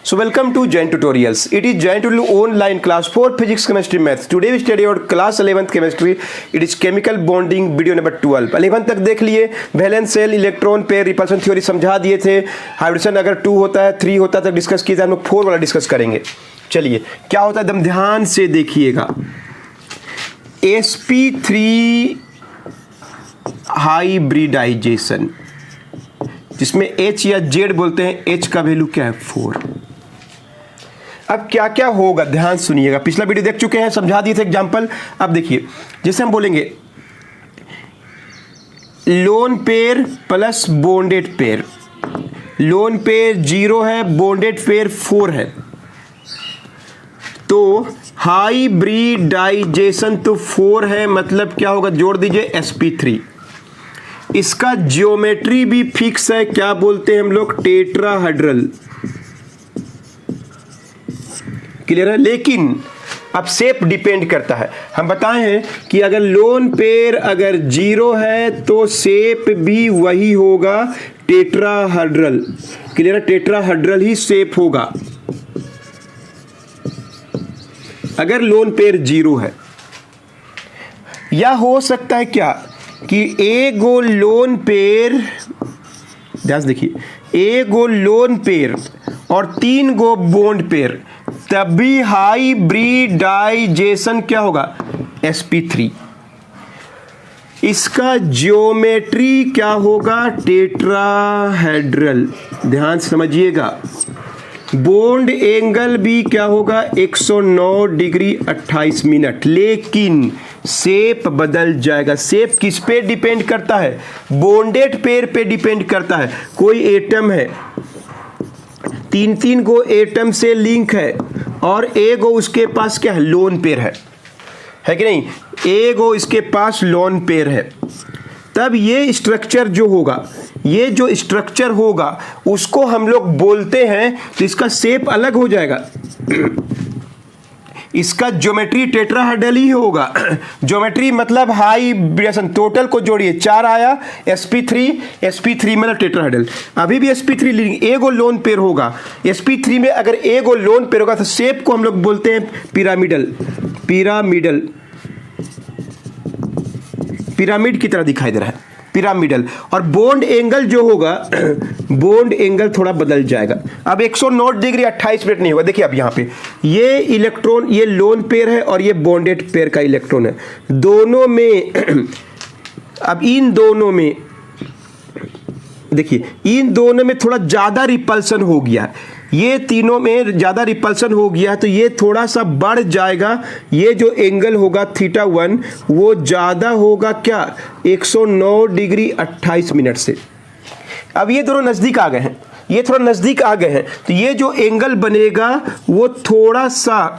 So welcome to Jain Tutorials. It is Jain Tutorial online class for physics, chemistry, maths. Today we study about class 11th chemistry. It is chemical bonding video number 12. 11 तक देख लिए, valence shell, electron pair, repulsion theory समझा दिए थे. Hydrogen अगर 2 होता है 3 होता है तक डिस्कस किए थे. हम लोग 4 वाला डिस्कस करेंगे. चलिए क्या होता है एकदम ध्यान से देखिएगा. sp3 हाइब्रिडाइजेशन जिसमें H या Z बोलते हैं. H का वैल्यू क्या है 4. अब क्या क्या होगा ध्यान सुनिएगा. पिछला वीडियो देख चुके हैं, समझा दिए थे एग्जांपल. अब देखिए जैसे हम बोलेंगे loan pair plus bonded pair. Loan pair 0 है, बॉन्डेड पेयर 4 है, तो हाइब्रिडाइजेशन तो 4 है, मतलब क्या होगा जोड़ दीजिए sp3. इसका ज्योमेट्री भी फिक्स है, क्या बोलते हैं हम लोग टेट्राहेड्रल. क्लियर है. लेकिन अब शेप डिपेंड करता है. हम बताए हैं कि अगर लोन पेयर अगर 0 है तो शेप भी वही होगा टेट्राहेड्रल. क्लियर है. टेट्राहेड्रल ही शेप होगा अगर लोन पेयर 0 है. या हो सकता है क्या कि एगो लोन पेयर, ध्यान से देखिए, एगो लोन पेयर और 3 गो बॉन्ड पेयर, तभी हाइब्रिडाइजेशन क्या होगा sp3. इसका ज्योमेट्री क्या होगा टेट्राहेड्रल. ध्यान समझिएगा. बॉन्ड एंगल भी क्या होगा 109 डिग्री 28 मिनट. लेकिन शेप बदल जाएगा. शेप किस पे डिपेंड करता है? बॉन्डेड पेयर पे डिपेंड करता है. कोई एटम है, 3 गो एटम से लिंक है और एगो उसके पास क्या है लोन पेयर है कि नहीं. एगो इसके पास लोन पेयर है, तब ये स्ट्रक्चर जो होगा, ये जो स्ट्रक्चर होगा उसको हम लोग बोलते हैं, तो इसका शेप अलग हो जाएगा. इसका ज्योमेट्री टेट्राहेड्रल ही होगा. ज्योमेट्री मतलब हाइब्रिडेशन. टोटल को जोड़िए 4 आया sp3 मतलब टेट्राहेड्रल. अभी भी sp3 लेंगे, एगो लोन पेयर होगा. sp3 में अगर एगो लोन पेयर होगा तो शेप को हम लोग बोलते हैं पिरामिडल. पिरामिड की तरह दिखाई दे रहा है, पिरामिडल. और बॉन्ड एंगल जो होगा, बॉन्ड एंगल थोड़ा बदल जाएगा. अब 109 डिग्री 28 मिनट नहीं होगा. देखिए अब यहाँ पे ये इलेक्ट्रॉन, ये लोन पेयर है और ये बॉन्डेड पेयर का इलेक्ट्रॉन है. दोनों में अब इन दोनों में देखिए, इन दोनों में थोड़ा ज्यादा रिपल्सन हो गया. ये तीनों में ज्यादा रिपल्सन हो गया है, तो ये थोड़ा सा बढ़ जाएगा. ये जो एंगल होगा θ1 वो ज्यादा होगा क्या 109 डिग्री 28 मिनट से. अब ये दोनों नजदीक आ गए हैं, ये थोड़ा नजदीक आ गए हैं, तो ये जो एंगल बनेगा वो थोड़ा सा,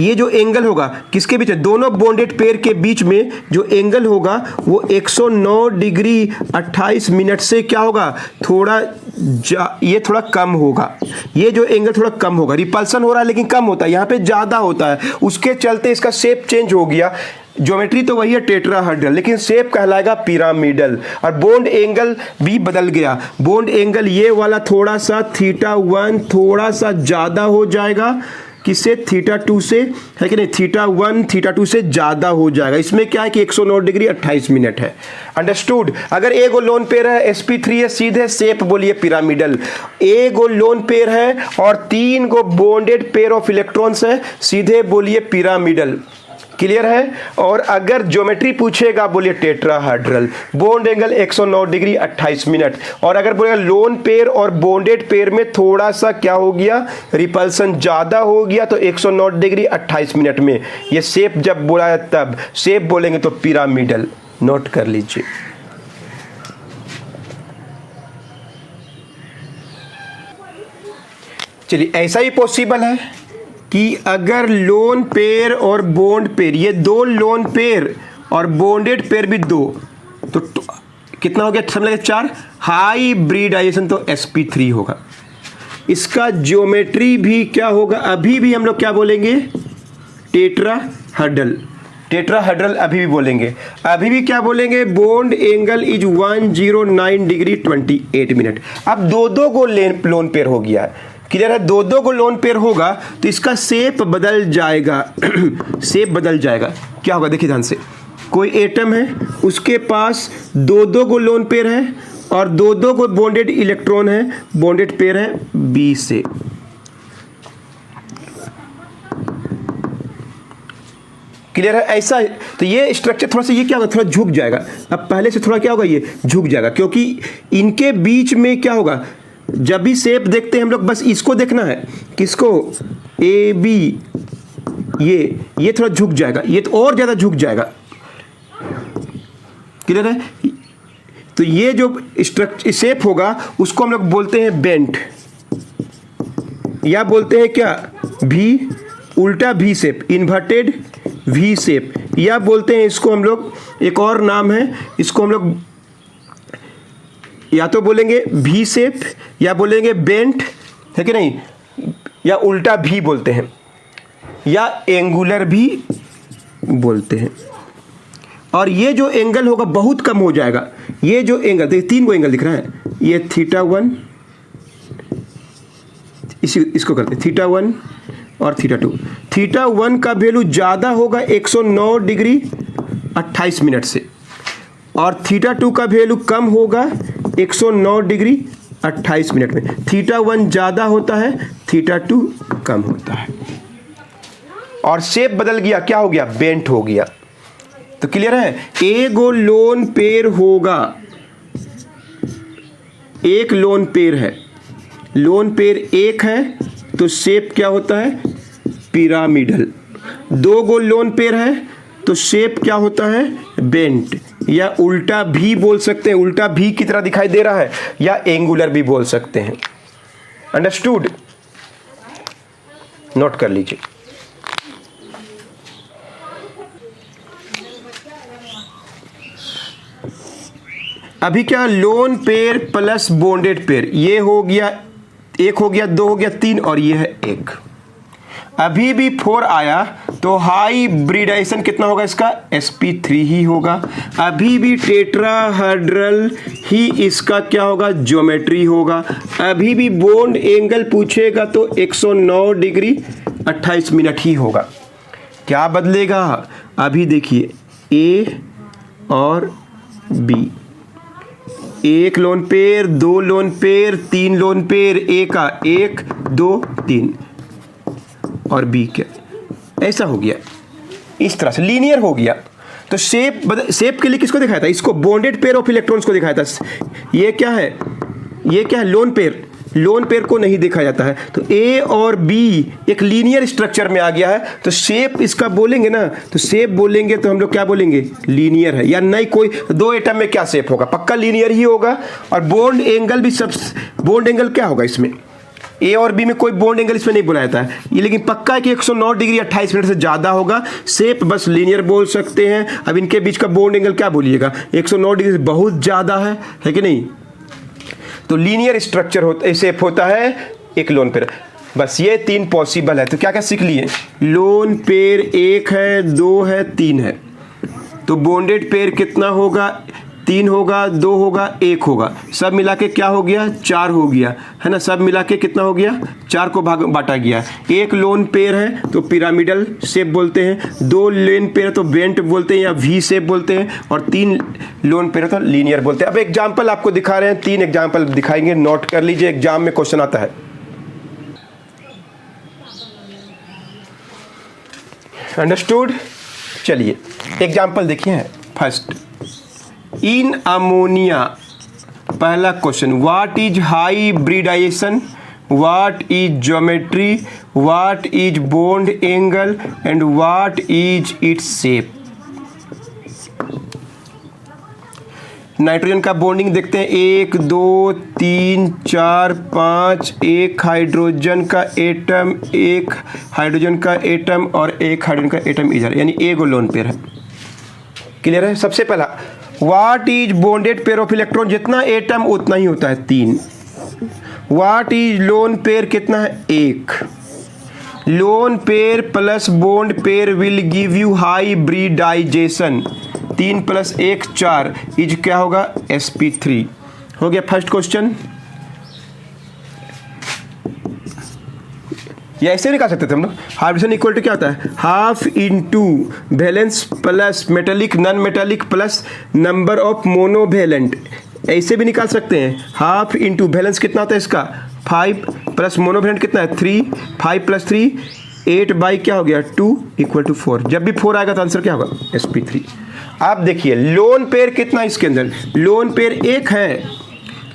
ये जो एंगल होगा किसके बीच है, दोनों बॉन्डेड पेयर के बीच में जो एंगल होगा वो 109 डिग्री 28 मिनट से क्या होगा थोड़ा ये थोड़ा कम होगा. ये जो एंगल थोड़ा कम होगा. रिपल्सन हो रहा है लेकिन कम होता है, यहाँ पे ज्यादा होता है. उसके चलते इसका शेप चेंज हो गया. ज्योमेट्री तो वही है टेट्राहेड्रल, लेकिन शेप कहलाएगा पिरामिडल. और बॉन्ड एंगल भी बदल गया. बॉन्ड एंगल ये वाला थोड़ा सा θ1 थोड़ा सा ज्यादा हो जाएगा किससे, θ2 से, है कि नहीं. θ1 θ2 से ज्यादा हो जाएगा. इसमें क्या है कि 109 डिग्री 28 मिनट है. अंडरस्टूड. अगर एगो लोन पेयर है sp3 है, सीधे शेप बोलिए पिरामिडल. एगो लोन पेयर है और 3 गो बॉन्डेड पेयर ऑफ इलेक्ट्रॉन्स है, सीधे बोलिए पिरामिडल. क्लियर है. और अगर ज्योमेट्री पूछेगा बोलिए tetrahedral. Bond angle 109 degree 28 minute. और अगर बोलेगा लोन पेयर और बॉन्डेड पेयर में थोड़ा सा क्या हो गया रिपल्सन ज्यादा हो गया, तो 109 डिग्री 28 मिनट में. ये शेप जब बोला तब शेप बोलेंगे तो पिरामिडल. नोट कर लीजिए. चलिए ऐसा ही पॉसिबल है कि अगर लोन पेयर और बॉन्ड पेयर, ये 2 लोन पेयर और बॉन्डेड पेयर भी 2, तो कितना हो गया समझ लगे 4. हाइब्रिडाइजेशन तो sp3 होगा. इसका ज्योमेट्री भी क्या होगा, अभी भी हम लोग क्या बोलेंगे टेट्राहेड्रल. टेट्राहेड्रल अभी भी बोलेंगे. अभी भी क्या बोलेंगे, bond angle is 109 degree 28 minute. अब 2 गो लोन पेयर हो गया है. क्लियर है, दो दो को लोन पेयर होगा तो इसका शेप बदल जाएगा शेप बदल जाएगा। क्या होगा देखिए ध्यान से, कोई एटम है उसके पास दो दो को लोन पेयर है और दो दो को बॉन्डेड इलेक्ट्रॉन है, बॉन्डेड पेयर है बी से। क्लियर है, ऐसा तो ये स्ट्रक्चर थोड़ा सा ये क्या होगा, थोड़ा झुक जाएगा। अब पहले से थोड़ा क्या होगा, ये झुक जाएगा, क्योंकि इनके बीच में क्या होगा, जब भी शेप देखते हैं हम लोग बस इसको देखना है, किसको, ए बी, ये थोड़ा झुक जाएगा, ये तो और ज्यादा झुक जाएगा। क्लियर है, तो ये जो स्ट्रक्चर शेप होगा उसको हम लोग बोलते हैं बेंट, या बोलते हैं क्या, भी, उल्टा V shape, inverted V shape, या बोलते हैं इसको हम लोग, एक और नाम है इसको हम लोग या तो बोलेंगे वी शेप या बोलेंगे बेंट, है कि नहीं, या उल्टा भी बोलते हैं, या एंगुलर भी बोलते हैं। और ये जो एंगल होगा बहुत कम हो जाएगा। ये जो एंगल देखिए, तीन को एंगल दिख रहा है, ये θ1, इसको करते हैं θ1 और θ2। θ1 का वैल्यू ज़्यादा होगा 109 डिग्री 28 मिनट से, और θ2 का वैल्यू कम होगा 109 डिग्री 28 मिनट में। θ1 ज़्यादा होता है, θ2 कम होता है, और शेप बदल गया, क्या हो गया, बेंट हो गया। तो क्लियर है, एगो लोन पेयर होगा, एक लोन पेयर है, लोन पेयर एक है तो शेप क्या होता है, पिरामिडल। दो गो लोन पेयर है तो शेप क्या होता है, बेंट, या उल्टा भी बोल सकते हैं, उल्टा भी की तरह दिखाई दे रहा है, या एंगुलर भी बोल सकते हैं। अंडरस्टूड, नोट कर लीजिए। अभी क्या, loan pair plus bonded pair, ये हो गया, एक हो गया, दो हो गया, तीन, और ये है एक। अभी भी 4 आया तो हाइब्रिडाइजेशन कितना होगा इसका, sp3 ही होगा। अभी भी टेट्राहेड्रल ही इसका क्या होगा, ज्योमेट्री होगा। अभी भी बॉन्ड एंगल पूछेगा तो 109 डिग्री 28 मिनट ही होगा। क्या बदलेगा, अभी देखिए ए और बी, एक लोन पेयर, दो लोन पेयर, तीन लोन पेयर, ए का 1 2 3, और बी क्या, ऐसा हो गया, इस तरह से लीनियर हो गया। तो शेप के लिए किसको दिखाया था, इसको बॉन्डेड पेयर ऑफ इलेक्ट्रॉन्स को दिखाया था। ये क्या है, ये क्या है, लोन पेयर, लोन पेयर को नहीं देखा जाता है। तो ए और बी एक लीनियर स्ट्रक्चर में आ गया है, तो शेप इसका बोलेंगे ना, तो शेप बोलेंगे तो हम लोग क्या बोलेंगे, लीनियर है, या नहीं कोई दो एटम में क्या शेप होगा, पक्का लीनियर ही होगा। और बॉन्ड एंगल भी सब, बॉन्ड एंगल क्या होगा इसमें, ए और बी में कोई बॉन्ड एंगल इसमें नहीं बुलाया था ये, लेकिन पक्का है कि 109 डिग्री 28 मिनट से ज़्यादा होगा। शेप बस लीनियर बोल सकते हैं। अब इनके बीच का बॉन्ड एंगल क्या बोलिएगा, 109 डिग्री से बहुत ज़्यादा है कि नहीं। तो लीनियर स्ट्रक्चर होता, शेप होता है एक लोन पेयर। बस ये तीन पॉसिबल है। तो क्या क्या सीख लिए, लोन पेयर एक है, दो है, तीन है। तो बॉन्डेड पेयर कितना होगा, 3 होगा, 2 होगा, 1 होगा, सब मिला के क्या हो गया, 4 हो गया, है ना। सब मिला के कितना हो गया, 4 को भाग बांटा गया। एक लोन पेयर है तो पिरामिडल शेप बोलते हैं, 2 लोन पेयर तो बेंट बोलते हैं या वी शेप बोलते हैं, और 3 लोन पेयर तो लीनियर बोलते हैं। अब एग्जाम्पल आपको दिखा रहे हैं, 3 एग्जाम्पल दिखाएंगे, नोट कर लीजिए, एग्जाम में क्वेश्चन आता है। अंडरस्टूड, चलिए एग्जाम्पल देखिए। फर्स्ट, इन अमोनिया, पहला question, what is hybridisation, what is geometry, what is bond angle and what is its shape. Nitrogen का बॉन्डिंग देखते हैं, 1 2 3 4 5, एक हाइड्रोजन का एटम, एक हाइड्रोजन का एटम और एक हाइड्रोजन का एटम इधर, यानी एगो लोन पेयर है। क्लियर है। सबसे पहला, what is bonded pair of electron, जितना एटम उतना ही होता है 3। व्हाट इज लोन पेयर, कितना है 1। Lone pair plus bond pair will give you hybridisation, 3 + 1 4 is क्या होगा, sp3 हो गया। First question. या ऐसे निकाल सकते थे हम लोग। हाइब्रिडेशन इक्वल टू क्या होता है, half into valence plus metallic non metallic plus number of monovalent. ऐसे भी निकाल सकते हैं, हाफ इंटू वैलेंस कितना होता है इसका 5 प्लस मोनोवेलेंट कितना है 3, 5 प्लस 3 8 बाई क्या हो गया 2 इक्वल टू 4। जब भी 4 आएगा तो आंसर क्या होगा sp3। आप देखिए लोन पेयर कितना इसके अंदर, लोन पेयर एक है,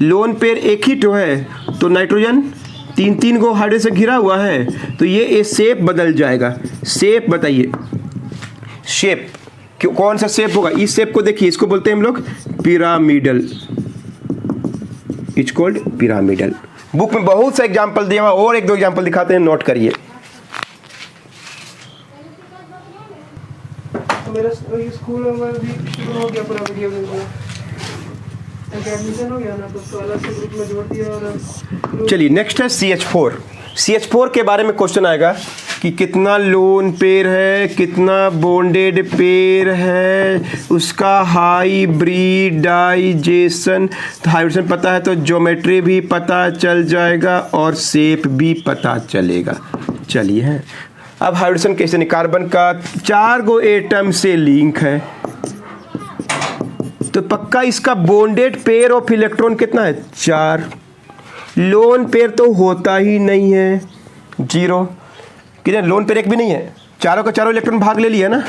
लोन पेयर एक ही तो है, तो नाइट्रोजन 3 गो हाइड्रोजन से घिरा हुआ है, तो ये शेप बदल जाएगा। शेप बताइए, शेप कौन सा शेप होगा, इस शेप को देखिए, इसको बोलते हैं हम लोग pyramidal, it's called pyramidal. Book में बहुत सा एग्जाम्पल दिया हुआ, और 1-2 एग्जाम्पल दिखाते हैं, नोट करिए। मेरा स्कूल में भी शुरू हो गया पूरा वीडियो गेम एडमिशन हो गया ना, तो अलग से ग्रुप में जोड़ दिया। और चलिए नेक्स्ट है CH4। CH4 के बारे में क्वेश्चन आएगा कि कितना लोन पेयर है, कितना बॉन्डेड पेयर है, उसका हाइब्रिडाइजेशन, तो हाइब्रिडेशन पता है तो ज्योमेट्री भी पता चल जाएगा और शेप भी पता चलेगा। चलिए है अब हाइब्रिडेशन कैसे, कार्बन का 4 गो एटम से लिंक है, तो पक्का इसका बॉन्डेड पेयर ऑफ इलेक्ट्रॉन कितना है 4। लोन पेयर तो होता ही नहीं है 0, कितने लोन पेयर एक भी नहीं है, चारों का चारों इलेक्ट्रॉन भाग ले लिया ना,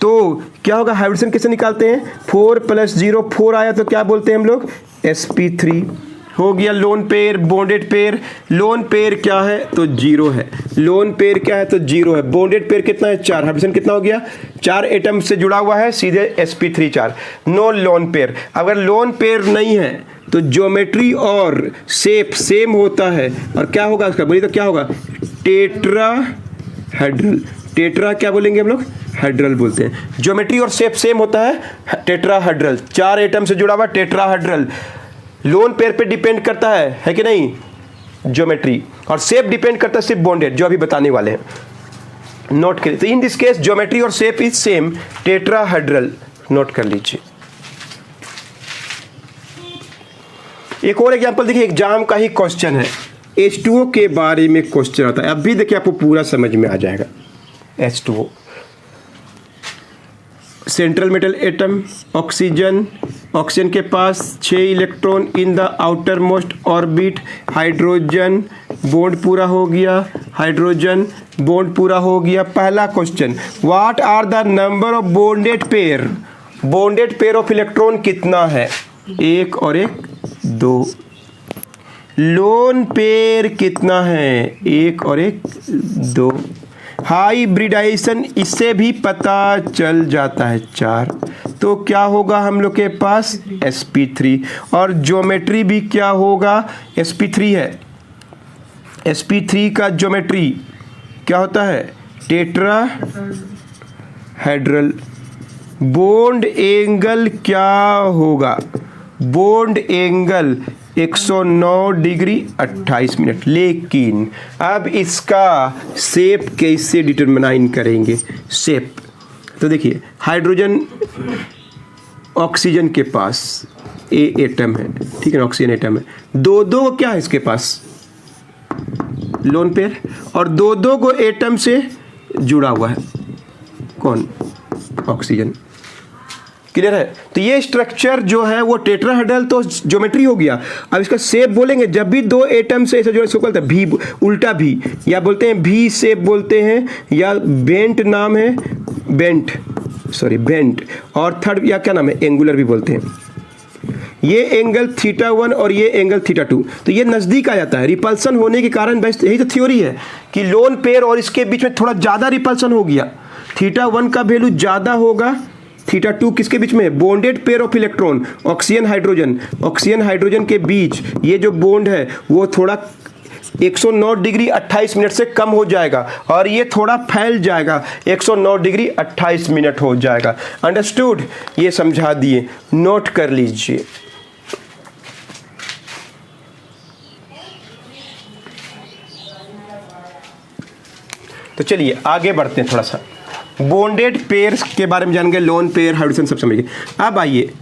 तो क्या होगा हाइब्रिडेशन कैसे निकालते हैं 4 + 0 4 आया तो क्या बोलते हैं हम लोग sp3 हो गया। Lone pair bonded pair, lone pair क्या है तो 0 है, लोन पेयर क्या है तो 0 है, बॉन्डेड पेयर कितना है 4, हाइब्रिडेशन कितना हो गया 4 एटम से जुड़ा हुआ है, सीधे sp3 4। नो लोन पेयर, अगर लोन पेयर नहीं है तो ज्योमेट्री और शेप सेम होता है, और क्या होगा उसका बोलिए तो क्या होगा टेट्राहेड्रल। टेट्रा क्या बोलेंगे हम लोग हेड्रल बोलते हैं, ज्योमेट्री और शेप सेम होता है टेट्राहेड्रल, 4 एटम से जुड़ा हुआ टेट्राहेड्रल। लोन पेयर पे डिपेंड करता है कि नहीं ज्योमेट्री, और शेप डिपेंड करता है सिर्फ बॉन्डेड, जो अभी बताने वाले हैं, नोट करिए। तो इन दिस केस ज्योमेट्री और shape is same tetrahedral, note कर लीजिए। एक और एग्जांपल देखिए, एग्जाम का ही क्वेश्चन है, H2O के बारे में क्वेश्चन आता है, अब भी देखिए आपको पूरा समझ में आ जाएगा। H2O central metal atom, oxygen, oxygen के पास 6 electron in the outermost orbit, hydrogen bond पूरा हो गया, हाइड्रोजन बॉन्ड पूरा हो गया। पहला question, what are the number of bonded pair, bonded pair of electron कितना है 1 और 1 2। लोन पेयर कितना है 1 और 1 2। हाइब्रिडाइजेशन इससे भी पता चल जाता है 4, तो क्या होगा हम लोग के पास sp3, और ज्योमेट्री भी क्या होगा sp3 है, sp3 का ज्योमेट्री क्या होता है टेट्राहेड्रल। बॉन्ड एंगल क्या होगा, बॉन्ड एंगल 109 डिग्री 28 मिनट। लेकिन अब इसका शेप कैसे डिटरमाइन करेंगे, शेप तो देखिए हाइड्रोजन ऑक्सीजन के पास ए एटम है, ठीक है ना, ऑक्सीजन एटम है, 2 क्या है इसके पास लोन पेयर, और 2 को एटम से जुड़ा हुआ है कौन ऑक्सीजन, क्लियर है। तो ये स्ट्रक्चर जो है वो टेट्राहेड्रल तो ज्योमेट्री हो गया। अब इसका शेप बोलेंगे, जब भी 2 एटम से ऐसे जो इसको बोलते हैं भी, उल्टा भी, या बोलते हैं भी शेप बोलते हैं, या बेंट नाम है, बेंट और थर्ड या क्या नाम है एंगुलर भी बोलते हैं। ये एंगल θ1 और ये एंगल θ2, तो ये नज़दीक आ जाता है। रिपल्सन होने के कारण बस यही तो थ्योरी है कि लोन पेयर और इसके बीच में थोड़ा ज़्यादा रिपल्सन हो गया, θ1 का वैल्यू ज़्यादा होगा, θ2 किसके बीच में bonded pair of electron oxygen hydrogen के बीच ये जो बॉन्ड है वो थोड़ा 109 डिग्री 28 मिनट से कम हो जाएगा, और ये थोड़ा फैल जाएगा 109 डिग्री 28 मिनट हो जाएगा। अंडरस्टूड, ये समझा दिए, नोट कर लीजिए। तो चलिए आगे बढ़ते हैं, थोड़ा सा बॉन्डेड पेयर्स के बारे में जान गए, लोन पेयर हाइड्रोजन सब समझ गए। अब आइए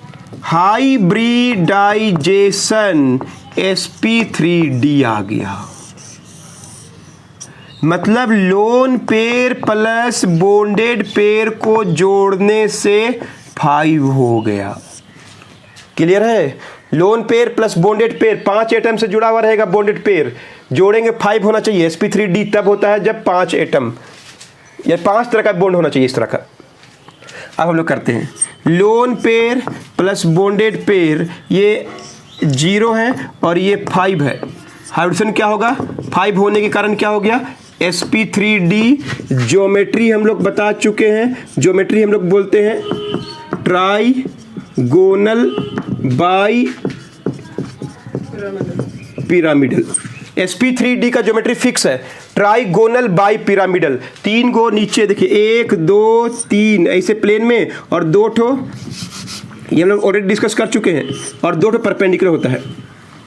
हाइब्रिडाइजेशन sp3d आ गया। मतलब loan pair plus bonded pair को जोड़ने से 5 हो गया। क्लियर है? Loan pair plus bonded pair 5 atom से जुड़ा हुआ रहेगा, बॉन्डेड पेयर जोड़ेंगे 5 होना चाहिए। sp3d तब होता है जब 5 एटम या 5 तरह का बॉन्ड होना चाहिए, इस तरह का। अब हम लोग करते हैं loan pair plus bonded pair, ये 0 है और ये 5 है। हाइड्रोजन क्या होगा? 5 होने के कारण क्या हो गया? sp3d। ज्योमेट्री हम लोग बता चुके हैं, ज्योमेट्री हम लोग बोलते हैं ट्राइगोनल बाई पिरामिडल। sp3d का ज्योमेट्री फिक्स है, ट्राइगोनल बाई पिरामिडल। 3 गो नीचे देखिए, 1 2 3 ऐसे प्लेन में, और 2 ठो ये हम लोग ऑलरेडी डिस्कस कर चुके हैं, और 2 ठो परपेंडिकुलर होता है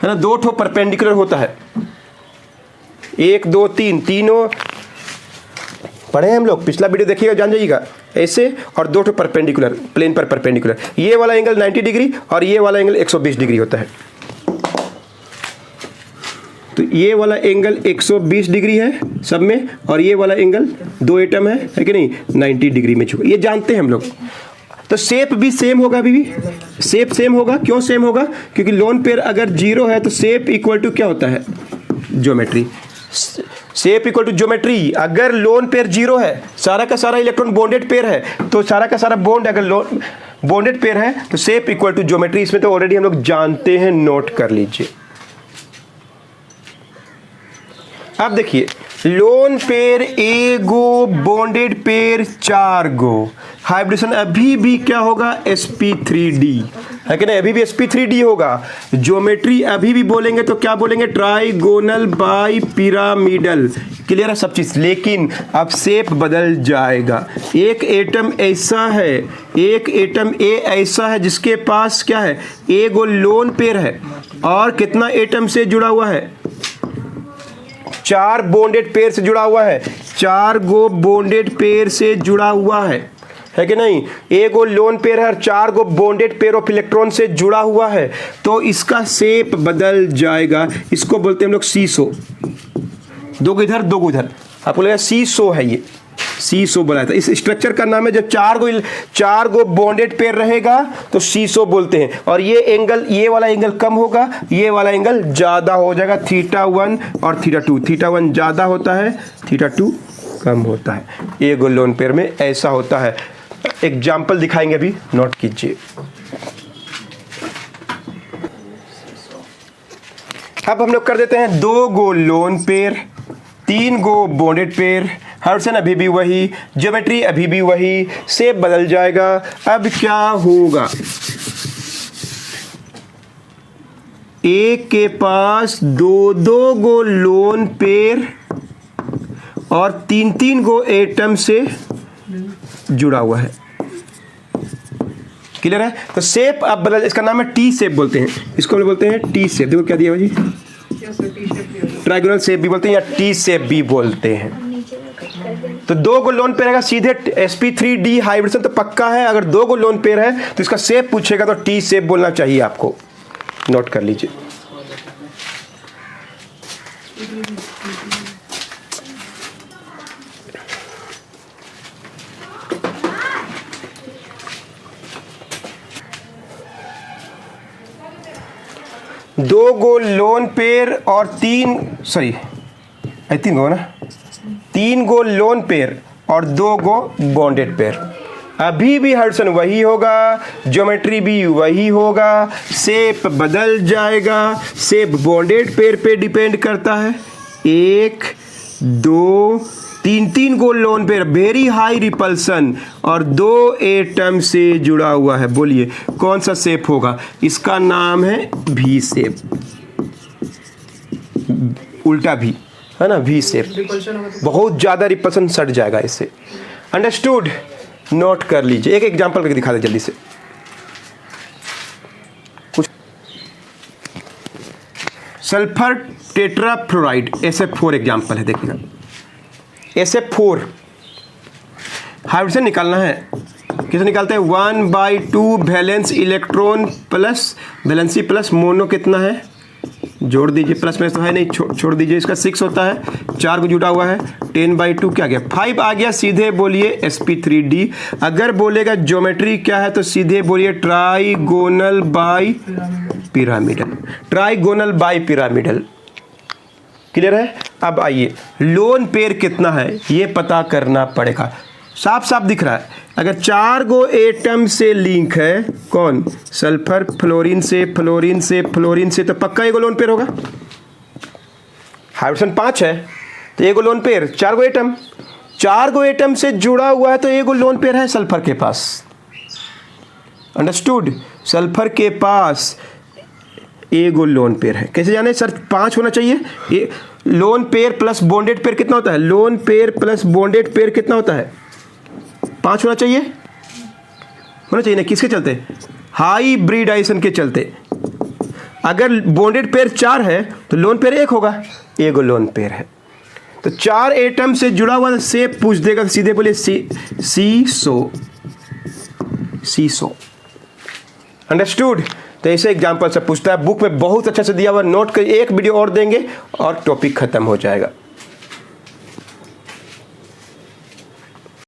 ना, 2 ठो परपेंडिकुलर होता है। 1 2 3 तीनों पढ़े हम लोग, पिछला वीडियो देखिएगा जान जाइएगा। ऐसे और 2 ठो परपेंडिकुलर, प्लेन पर परपेंडिकुलर। ये वाला एंगल 90 डिग्री और ये वाला एंगल 120 डिग्री होता है। तो ये वाला एंगल 120 डिग्री है सब में, और ये वाला एंगल 2 एटम है कि नहीं, 90 डिग्री में छुपा। ये जानते हैं हम लोग। तो शेप भी सेम होगा, अभी भी शेप सेम होगा। क्यों सेम होगा? क्योंकि लोन पेयर अगर 0 है तो शेप इक्वल टू क्या होता है? Geometry. Shape equal to geometry. अगर लोन पेयर 0 है, सारा का सारा इलेक्ट्रॉन बॉन्डेड पेयर है, तो सारा का सारा बॉन्ड अगर लोन बॉन्डेड पेयर है तो शेप इक्वल टू ज्योमेट्री। इसमें तो ऑलरेडी हम लोग जानते हैं, नोट कर लीजिए। अब देखिए, लोन पेयर ए गो, बॉन्डेड पेयर 4 गो, हाइब्रिडेशन अभी भी क्या होगा? sp3d है कि नहीं? अभी भी sp3d होगा। ज्योमेट्री अभी भी बोलेंगे तो क्या बोलेंगे? Trigonal bi pyramidal. क्लियर है सब चीज? लेकिन अब शेप बदल जाएगा। एक एटम ऐसा है, एक एटम ए ऐसा है जिसके पास क्या है? ए गो लोन पेयर है, और कितना एटम से जुड़ा हुआ है? 4 बॉन्डेड पेयर से जुड़ा हुआ है। 4 गो बॉन्डेड पेयर से जुड़ा हुआ है कि नहीं? एक गो लोन पेयर है और 4 गो बॉन्डेड पेयर ऑफ इलेक्ट्रॉन से जुड़ा हुआ है, तो इसका शेप बदल जाएगा। इसको बोलते हैं हम लोग सीसो। 2 गो इधर 2 गो इधर, आपको लगेगा सीसो है, ये सीसो बनाया था। इस स्ट्रक्चर का नाम है, जब 4 गो बॉन्डेड पेयर रहेगा तो सीसो बोलते हैं। और ये एंगल, ये वाला एंगल कम होगा, ये वाला एंगल ज्यादा हो जाएगा। θ1 और θ2। θ1 ज्यादा होता है, θ2 कम होता है। ये गो लोन पेयर में ऐसा होता है। एग्जाम्पल दिखाएंगे, अभी नोट कीजिए। अब हम लोग कर देते हैं 2 गो लोन पेयर, 3 गो बॉन्डेड पेयर। हाइड्रोजन अभी भी वही, ज्योमेट्री अभी भी वही, शेप बदल जाएगा। अब क्या होगा? एक के पास 2 गो लोन पेयर और 3 गो एटम से जुड़ा हुआ है। क्लियर है? तो शेप अब बदल, इसका नाम है टी शेप बोलते हैं। इसको हम लोग बोलते हैं टी शेप। देखो क्या दिया जी, ट्राइगोनल शेप भी बोलते हैं या टी शेप भी बोलते हैं। तो 2 गो लोन पेयर रहेगा, सीधे sp3d हाइब्रिडेशन तो पक्का है। अगर 2 गो लोन पेयर है तो इसका शेप पूछेगा तो टी शेप बोलना चाहिए आपको, नोट कर लीजिए। दो गो लोन पेयर और 3 गो ना, 3 गो लोन पेयर और 2 गो बॉन्डेड पेयर। अभी भी हाइड्रोजन वही होगा, ज्योमेट्री भी वही होगा, शेप बदल जाएगा। शेप बॉन्डेड पेयर पे डिपेंड करता है। 1 2 3 गो lone pair, very high repulsion, और 2 एटम से जुड़ा हुआ है। बोलिए कौन सा शेप होगा? इसका नाम है वी शेप, उल्टा भी है ना, वी शेप। बहुत ज्यादा रिपल्सन सट जाएगा इससे। अंडरस्टूड? नोट कर लीजिए। एक एग्जांपल करके दिखा दे जल्दी से। कुछ सल्फर टेट्राफ्लोराइड SF4 एग्जांपल है, देखिएगा। SF4 हाइड्रोजन निकालना है। किसे निकालते हैं? 1/2 valence electron plus valency plus mono कितना है? जोड़ दीजिए, प्लस में तो है नहीं, छोड़ दीजिए, इसका 6 होता है, 4 को जुड़ा हुआ है, 10/2 क्या गया 5 आ गया। सीधे बोलिए sp3d। अगर बोलेगा ज्योमेट्री क्या है तो सीधे बोलिए trigonal bi pyramidal, trigonal bi pyramidal. Clear है? अब आइए, लोन पेयर कितना है ये पता करना पड़ेगा। साफ साफ दिख रहा है, अगर 4 गो एटम से लिंक है, कौन, सल्फर फ्लोरीन से फ्लोरीन से फ्लोरीन से, तो पक्का एगो लोन पेयर होगा। हाइड्रोजन 5 है तो एगो लोन पेयर, 4 गो एटम, 4 गो एटम से जुड़ा हुआ है तो एगो लोन पेयर है सल्फर के पास। अंडरस्टूड? सल्फर के पास एगो लोन पेयर है। कैसे जाने सर 5 होना चाहिए? ये loan pair plus bonded pair कितना होता है? Loan pair plus bonded pair कितना होता है? 5 होना चाहिए, होना चाहिए ना। किसके चलते? हाइब्रिडाइजेशन के चलते। अगर बॉन्डेड पेयर 4 है तो लोन पेयर 1 होगा, एगो लोन पेयर है। तो 4 एटम से जुड़ा हुआ से पूछ देगा, सीधे बोले सीसो। अंडरस्टूड? तो ऐसे एग्जाम्पल से पूछता है, बुक में बहुत अच्छा से दिया हुआ, नोट कर, एक वीडियो और देंगे और टॉपिक खत्म हो जाएगा।